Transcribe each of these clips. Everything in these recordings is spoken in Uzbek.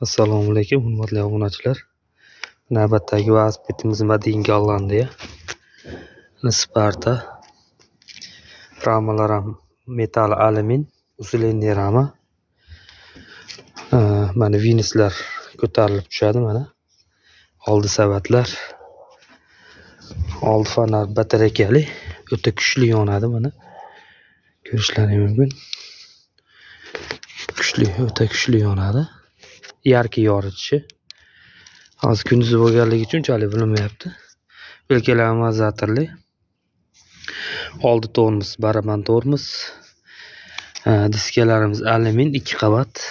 Assalomu alaykum, hurmatli obunachilar. Navbatdagi velosipedimiz Made in Gollandiya. Sparta. Ramalar ham metal alyumin, usilenli rama. Mana vinislar ko'tarilib tushadi mana. Oldi savatlar. Oldi fanar batareykali, o'ta kuchli yonadi mana. Ko'rishlaringiz mumkin. O'ta kuchli yonadi. Yarki yoritishi. Hozir kunduzi bo'lganligi uchun unchalik bilinmayapti. Yelkalar amortizatorli. Oldi tormoz, baraban tormoz. Diskalarimiz alyumin 2 qavat.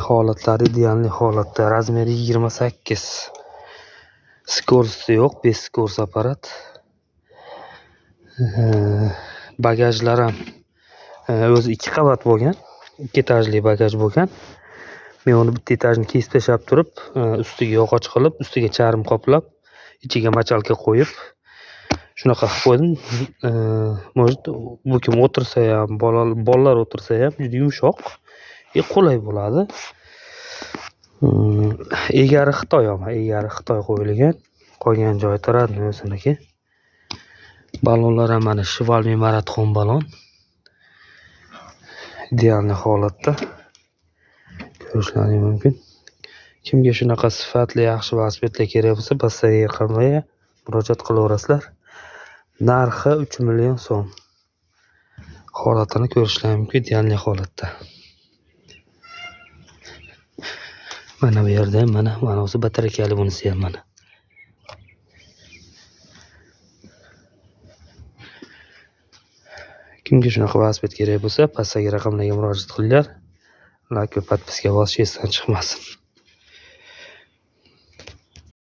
Holatlari idealniy holatda. Razmeri 28. Skorosti yo'q, 5 skors apparat. Bagajlar ham o'zi 2 qavat bo'lgan. 2 etajli bagaj bo'lgan. Men uni bitta etajni kesib tashlab turib, ustiga yog'och qilib, ustiga charm qoplab, ichiga machalka qo'yib, shunaqa qilib qo'ydim. Может, bu kim o'tirsa ham, bolalar o'tirsa ham juda yumshoq, qulay bo'ladi. Egari Xitoy qo'yilgan. Qolgan joyi Taradni o'ziniki. Balonlar ham mana Shivalmi maraton balon. Idealniy holatda. Ko'rishlaringiz mumkin. Kimga shunaqa sifatli yaxshi velosipedlar kerak bo'lsa, pastdagi raqamga murojaat qilaverasizlar. Narxi 3 million so'm. Holatini ko'rishlaringiz mumkin, idealniy holatda. Mana bu yerda ham mana o'zi batareykali bunisi ham mana. Kimga shunaqa velosiped kerak bo'lsa, pastdagi raqamlarga murojaat qilinglar. Like va podpiska bosishingizdan chiqmasin.